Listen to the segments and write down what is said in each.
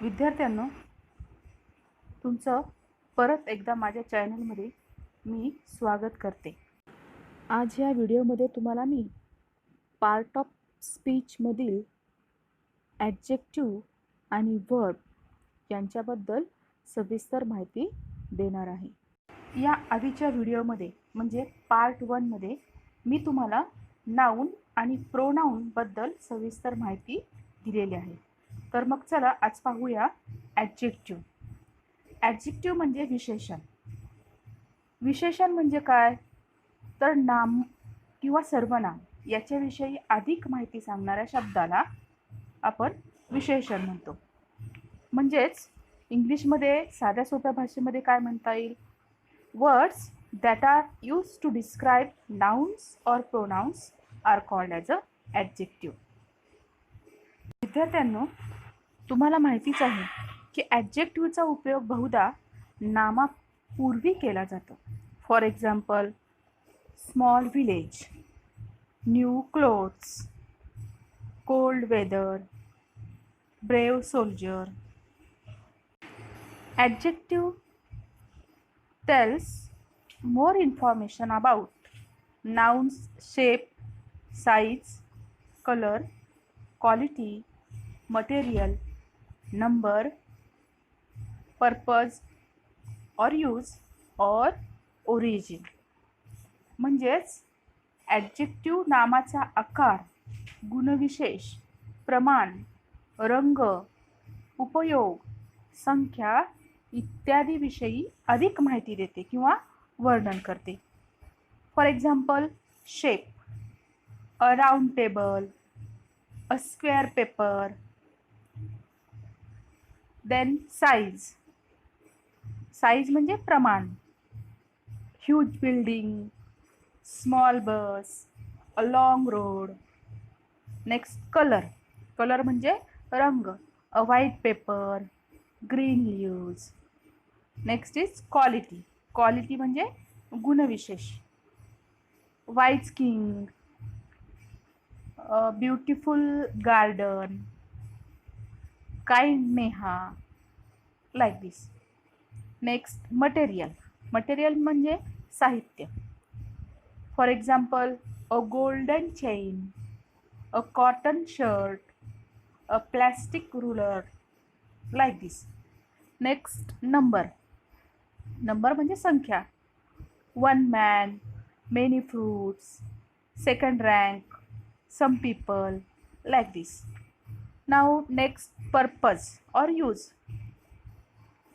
विद्यार्थ्यांनो, तुमचं परत एकदा माझ्या चॅनलमध्ये मी स्वागत करते. आज ह्या व्हिडिओमध्ये तुम्हाला मी पार्ट ऑफ स्पीचमधील ॲडजेक्टिव्ह आणि वर्ब यांच्याबद्दल सविस्तर माहिती देणार आहे. या आधीच्या व्हिडिओमध्ये म्हणजे पार्ट 1मध्ये मी तुम्हाला नाऊन आणि प्रोनाऊनबद्दल सविस्तर माहिती दिलेली आहे. तर मग चला आज पाहूया ॲडजेक्टिव्ह. ॲडजेक्टिव्ह म्हणजे विशेषण. विशेषण म्हणजे काय? तर नाम किंवा सर्वनाम याच्याविषयी अधिक माहिती सांगणाऱ्या शब्दाला आपण विशेषण म्हणतो. म्हणजेच इंग्लिशमध्ये साध्या सोप्या भाषेमध्ये काय म्हणता येईल? Words that are used to describe nouns और pronouns are called as a adjective. विद्यार्थ्यांनो, तुम्हाला माहितीच आहे की ॲडजेक्टिव्हचा उपयोग बहुधा नामापूर्वी केला जातो. For example, small village, new clothes, cold weather, brave soldier. Adjective tells more information about nouns shape, size, color, quality, material, number, purpose or use or origin. म्हणजेच ॲडजेक्टिव्ह नामाचा आकार, गुणविशेष, प्रमाण, रंग, उपयोग, संख्या इत्यादी विषयी अधिक माहिती देते किंवा वर्णन करते. For example, shape, a round table, a square paper. Then size, size म्हणजे प्रमाण, huge building, small bus, a long road. Next colour, colour म्हणजे रंग, a white paper, green leaves. Next is quality, quality म्हणजे गुणविशेष, white skin, beautiful garden, kind Neha, like this. Next material, material म्हणजे साहित्य. For example, a golden chain, a cotton shirt, a plastic ruler, like this. Next number, number म्हणजे संख्या, one man, many fruits, second rank, some people, like this. नाव next purpose और use.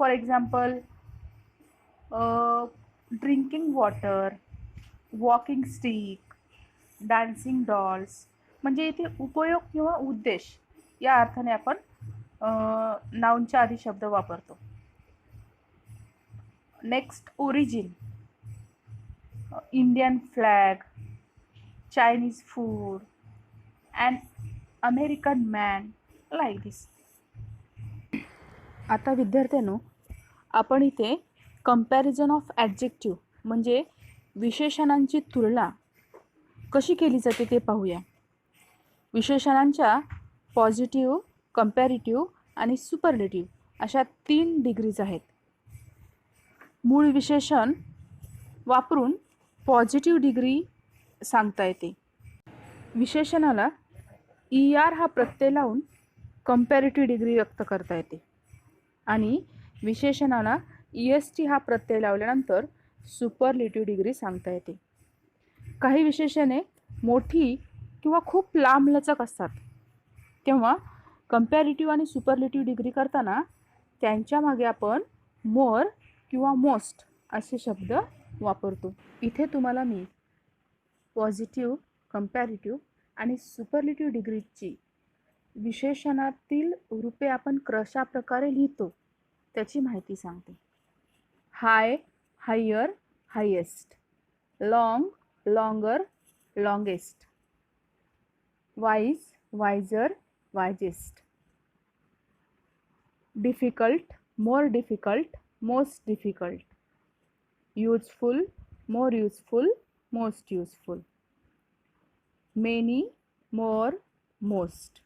For example, drinking water, walking stick, dancing dolls. म्हणजे इथे उपयोग किंवा उद्देश या अर्थाने आपण नाऊनच्या आधी शब्द वापरतो. Next origin, Indian flag, Chinese food, and American man, like this. आता विद्यार्थ्यांनो, आपण इथे कंपॅरिझन ऑफ ॲडजेक्टिव्ह म्हणजे विशेषणांची तुलना कशी केली जाते ते पाहूया. विशेषणांच्या पॉझिटिव्ह, कंपॅरिटिव्ह आणि सुपरलेटिव्ह अशा 3 डिग्रीज आहेत. मूळ विशेषण वापरून पॉझिटिव्ह डिग्री सांगता येते. विशेषणाला ER हा प्रत्यय लावून कंपॅरिटिव्ह डिग्री व्यक्त करता येते आणि विशेषणाला EST हा प्रत्यय लावल्यानंतर सुपरलेटिव्ह डिग्री सांगता येते. काही विशेषणे मोठी किंवा खूप लांबलचक असतात, तेव्हा कंपॅरिटिव्ह आणि सुपरलेटिव्ह डिग्री करताना त्यांच्या मागे आपण मोर किंवा मोस्ट असे शब्द वापरतो. इथे तुम्हाला मी पॉझिटिव्ह, कंपॅरिटिव्ह आणि सुपरलेटिव्ह डिग्रीची विशेषणातील रूपे आपण कशा प्रकारे लिहितो त्याची माहिती सांगते. High, higher, highest. Long, longer, longest. Wise, wiser, wisest. Difficult, more difficult, most difficult. Useful, more useful, most useful. Many, more, most.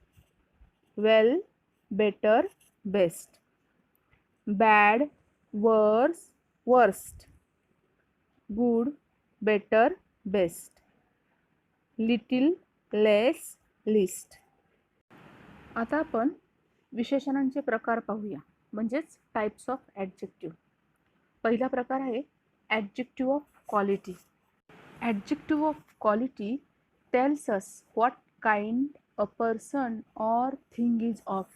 Well, better, best. Bad, worse, worst. Good, better, best. Little, less, least. आता आपण विशेषणांचे प्रकार पाहूया, म्हणजेच types of adjective. पहिला प्रकार आहे adjective of quality. Adjective of quality tells us what kind a person or thing is of.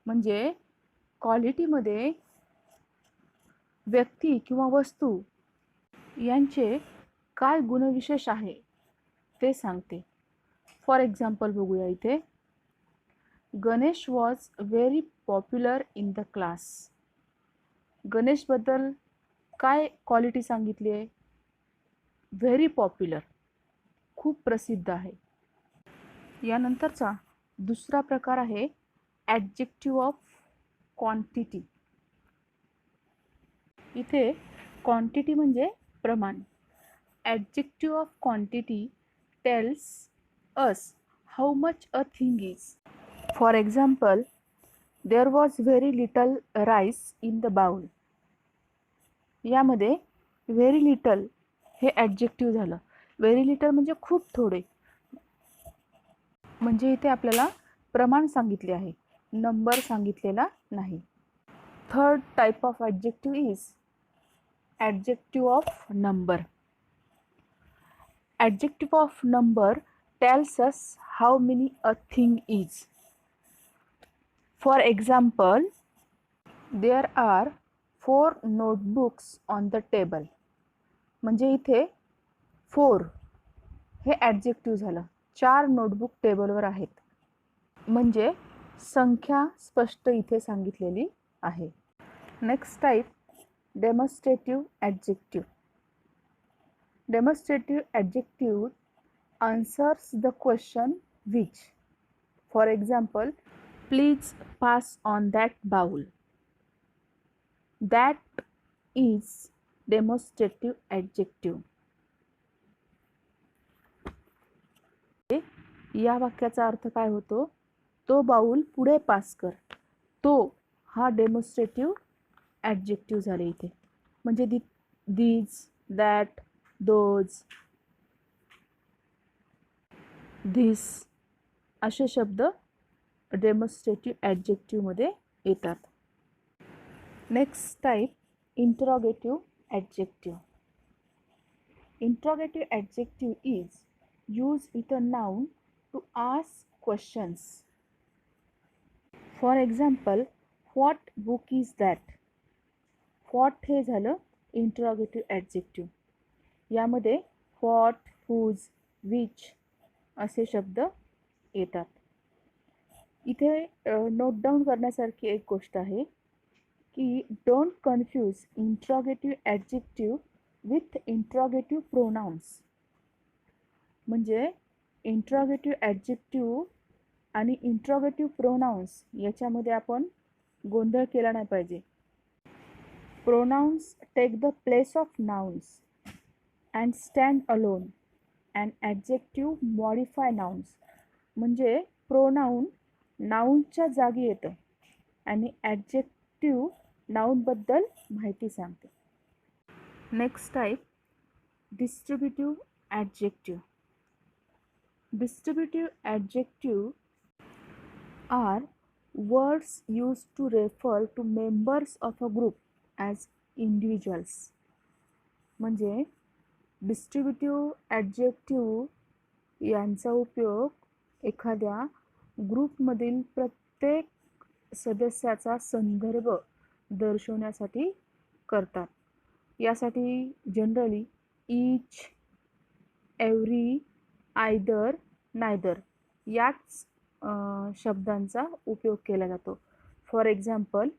म्हणजे क्वालिटीमध्ये व्यक्ती किंवा वस्तू यांचे काय गुणविशेष आहे ते सांगते. फॉर एक्झाम्पल बघूया इथे. Ganesh was very popular in the class. गणेशबद्दल काय क्वालिटी सांगितली आहे? व्हेरी पॉप्युलर, खूप प्रसिद्ध आहे. यानंतरचा दुसरा प्रकार आहे ॲडजेक्टिव्ह ऑफ क्वांटिटी. इथे क्वांटिटी म्हणजे प्रमाण. Adjective of quantity tells us how much a thing is. For example, there was very little rice in the bowl. यामध्ये व्हेरी लिटल हे ॲडजेक्टिव्ह झालं. व्हेरी लिटल म्हणजे खूप थोडे, म्हणजे इथे आपल्याला प्रमाण सांगितले आहे, नंबर सांगितलेला नाही. Third type of adjective is adjective of number. Adjective of number tells us how many a thing is. For example, there are 4 notebooks on the table. म्हणजे इथे 4 हे ॲडजेक्टिव्ह झालं. 4 नोटबुक टेबलवर आहेत, म्हणजे संख्या स्पष्ट इथे सांगितलेली आहे. Next type demonstrative adjective. Demonstrative adjective answers the question which. For example, please pass on that bowl. That is demonstrative adjective. या वाक्याचा अर्थ काय होतो? तो बाउल पुढे पास कर. तो हा डेमॉन्स्ट्रेटिव्ह ॲडजेक्टिव्ह झाले इथे. म्हणजे these, that, those, धिस असे शब्द डेमॉन्स्ट्रेटिव्ह ॲडजेक्टिव्हमध्ये येतात. Next type interrogative adjective. Interrogative adjective is use with a noun to ask questions. For example, what book is that. What हे झालं इंट्रॉगेटिव्ह ॲडजेक्टिव्ह. यामध्ये व्हॉट, हुज, विच असे शब्द येतात. इथे नोट डाऊन करण्यासारखी एक गोष्ट आहे की don't confuse interrogative adjective with interrogative pronouns. म्हणजे इंट्रॉगेटिव्ह ॲडजेक्टिव्ह आणि इंट्रॉगेटिव्ह प्रोनाउन्स याच्यामध्ये आपण गोंधळ केला नाही पाहिजे. Pronouns take the place of nouns and stand alone. And adjective modify nouns. म्हणजे प्रोनाऊन नाऊनच्या जागी येतं आणि ॲडजेक्टिव्ह नाऊनबद्दल माहिती सांगते. Next type distributive adjective. Distributive adjective are words used to refer to members of a group as individuals. म्हणजे distributive adjective यांचा उपयोग एखाद्या ग्रुपमधील प्रत्येक सदस्याचा संदर्भ दर्शवण्यासाठी करतात. यासाठी generally each, every, either, neither याच शब्दांचा उपयोग केला जातो. For example,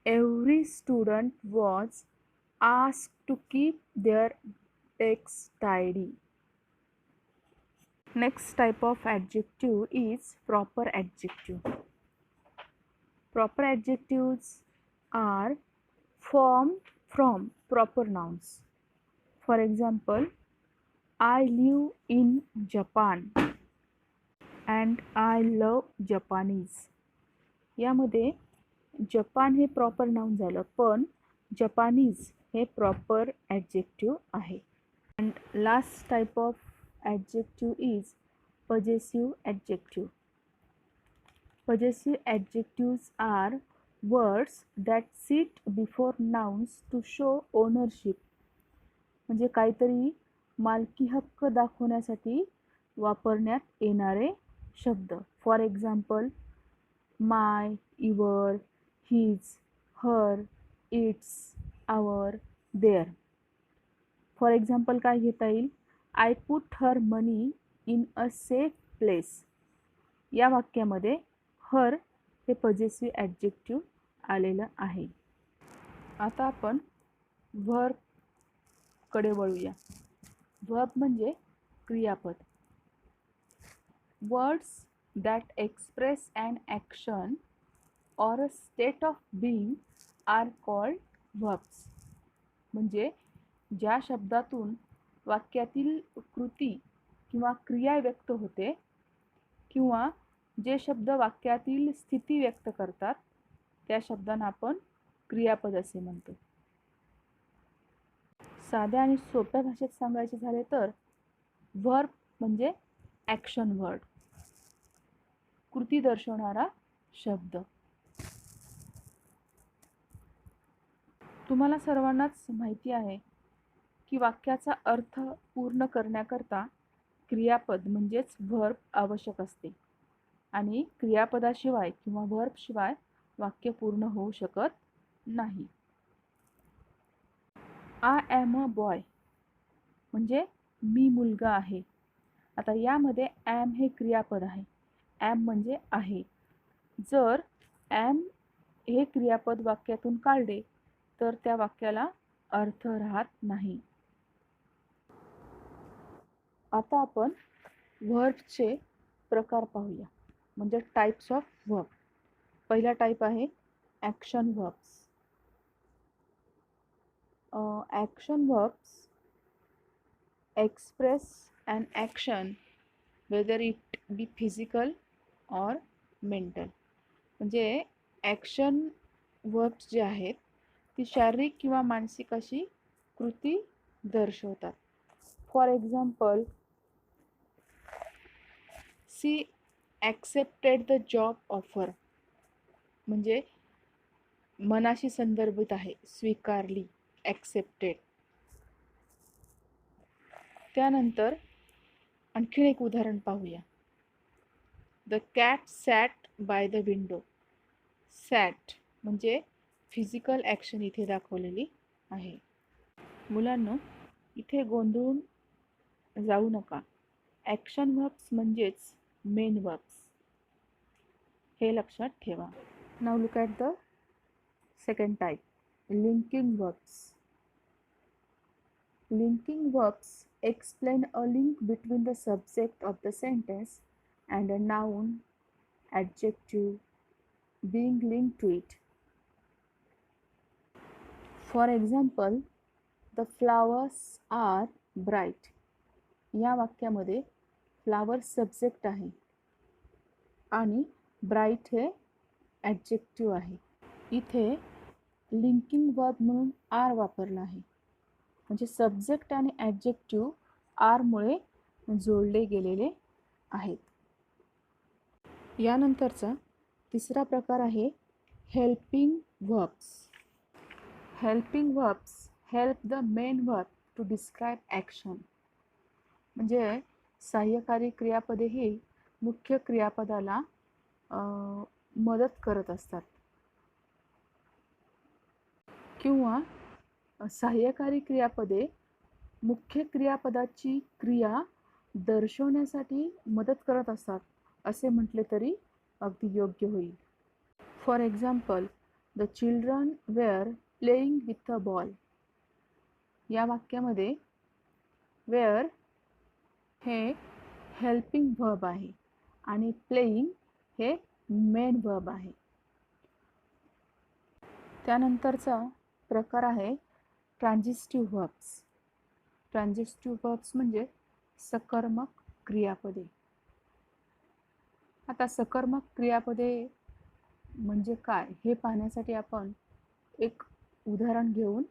every student was asked to keep their desks tidy. Next type of adjective is proper adjective. Proper adjectives are formed from proper nouns. For example, I live in Japan and I love Japanese. यामध्ये Japan हे proper noun झालं, पण Japanese हे proper adjective आहे. And last type of adjective is possessive adjective. Possessive adjectives are words that sit before nouns to show ownership. म्हणजे काहीतरी मालकी हक्क दाखवण्यासाठी वापरण्यात येणारे शब्द. For example my, your, his, her, its, our, their. For example काय घेता येईल? I put her money in a safe place. या वाक्यामध्ये हर हे पॉझेसिव्ह ॲडजेक्टिव्ह आलेलं आहे. आता आपण व्हर्बकडे वळूया. व्हर्ब म्हणजे क्रियापद. Words that express an action or a state of being are called verbs. म्हणजे ज्या शब्दातून वाक्यातील कृती किंवा क्रिया व्यक्त होते किंवा जे शब्द वाक्यातील स्थिती व्यक्त करतात त्या शब्दांना आपण क्रियापद असे म्हणतो. साध्या आणि सोप्या भाषेत सांगायचे झाले तर व्हर्ब म्हणजे ॲक्शन वर्ड, कृती दर्शवणारा शब्द. तुम्हाला सर्वांनाच माहिती आहे की वाक्याचा अर्थ पूर्ण करण्याकरता क्रियापद म्हणजेच व्हर्ब आवश्यक असते आणि क्रियापदाशिवाय किंवा व्हर्बशिवाय वाक्य पूर्ण होऊ शकत नाही. आय ॲम अ बॉय म्हणजे मी मुलगा आहे. आता यामध्ये ॲम हे क्रियापद आहे. ॲम म्हणजे आहे. जर ॲम हे क्रियापद वाक्यातून काढले तर त्या वाक्याला अर्थ राहत नाही. आता आपण व्हर्बचे प्रकार पाहूया, म्हणजे टाइप्स ऑफ व्हर्ब. पहिला टाइप आहे action verbs. Action verbs express an action whether it be physical or mental. म्हणजे ॲक्शन वर्ब्स जे आहेत ती शारीरिक किंवा मानसिक अशी कृती दर्शवतात. For example she accepted the job offer म्हणजे मनाशी संदर्भित आहे, स्वीकारली, ॲक्सेप्टेड. त्यानंतर आणखीन एक उदाहरण पाहूया. The cat sat by the window. Sat म्हणजे फिजिकल ॲक्शन इथे दाखवलेली आहे. मुलांनो, इथे गोंधळून जाऊ नका. ॲक्शन व्हर्ब्स म्हणजेच मेन व्हर्ब्स, हे लक्षात ठेवा. Now look at the second type, linking verbs. Linking verbs explain a link between the subject of the sentence and a noun, adjective being linked to it. For example, the flowers are bright. या वाक्यामध्ये flowers subject आहे आणि bright हे adjective आहे. इथे linking verb म्हणून R वापरला आहे, म्हणजे सब्जेक्ट आणि ॲडजेक्टिव्ह आरमुळे जोडले गेलेले आहेत. यानंतरचा तिसरा प्रकार आहे helping verbs. Helping verbs help the main verb to describe action. म्हणजे सहाय्यकारी क्रियापदे ही मुख्य क्रियापदाला मदत करत असतात किंवा सहाय्यकारी क्रियापदे मुख्य क्रियापदाची क्रिया दर्शवण्यासाठी मदत करत असतात असे म्हटले तरी अगदी योग्य होईल. For example, the children were playing with a ball. या वाक्यामध्ये वेअर हे हेल्पिंग व्हर्ब आहे आणि प्लेइंग हे मेन व्हर्ब आहे. त्यानंतरचा प्रकार आहे ट्रान्झिटिव्ह व्हर्ब्स. ट्रान्झिटिव्ह व्हर्ब्स म्हणजे सकर्मक क्रियापदे. आता सकर्मक क्रियापदे म्हणजे काय हे पाहण्यासाठी आपण एक उदाहरण घेऊन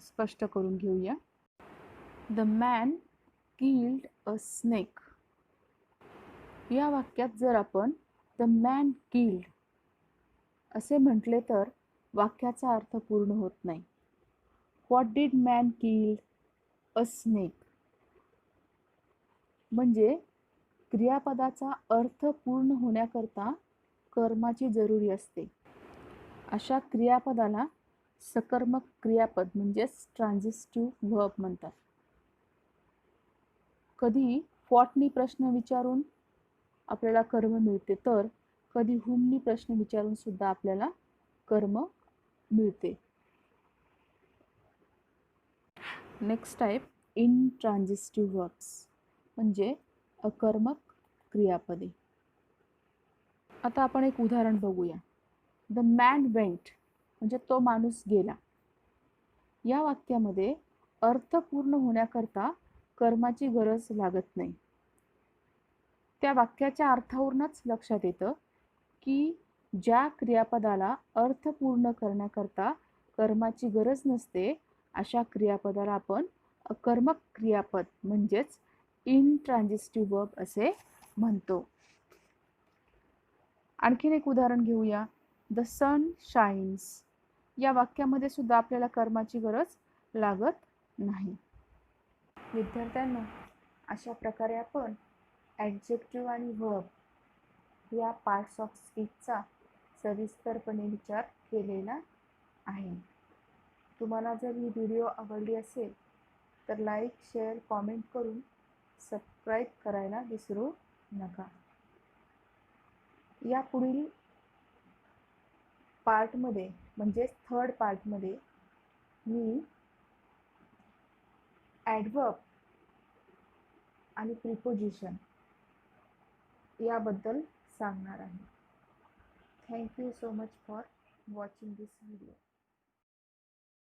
स्पष्ट करून घेऊया. The man killed a snake. या वाक्यात जर आपण द मॅन किल्ड असे म्हटले तर वाक्याचा अर्थ पूर्ण होत नाही. What did man killed a snake. म्हणजे क्रियापदाचा अर्थ पूर्ण होण्याकरता कर्माची जरुरी असते. अशा क्रियापदाला सकर्मक क्रियापद म्हणजेच ट्रान्झिटिव्ह व्हर्ब म्हणतात. कधी व्हॉटनी प्रश्न विचारून आपल्याला कर्म मिळते, तर कधी हुमनी प्रश्न विचारून सुद्धा आपल्याला कर्म मिळते. नेक्स्ट टाईप इंट्रान्झिटिव्ह व्हर्ब्स म्हणजे अकर्मक क्रियापदे. आता आपण एक उदाहरण बघूया. द मॅन वेंट म्हणजे तो माणूस गेला. या वाक्यामध्ये अर्थ पूर्ण होण्याकरता कर्माची गरज लागत नाही. त्या वाक्याच्या अर्थावरूनच लक्षात येतं की ज्या क्रियापदाला अर्थ पूर्ण करण्याकरता कर्माची गरज नसते अशा क्रियापदाला आपण अकर्मक क्रियापद म्हणजेच इंट्रान्झिटिव्ह वर्ब असे म्हणतो. आणखीन एक उदाहरण घेऊया. The sun shines. या वाक्यामध्ये सुद्धा आपल्याला कर्माची गरज लागत नाही. विद्यार्थ्यांनो, अशा प्रकारे आपण ॲडजेक्टिव्ह आणि व्हर्ब या पार्ट्स ऑफ स्पीचचा सविस्तरपणे विचार केलेला आहे. तुम्हाला जर ही व्हिडिओ आवडली असेल तर लाईक, शेअर, कॉमेंट करून सबस्क्राईब करायला विसरू नका. या पुढील पार्टमध्ये म्हणजेच थर्ड पार्टमध्ये मी ॲडव्हर्ब आणि प्रिपोजिशन याबद्दल सांगणार आहे. Thank you so much for watching this video.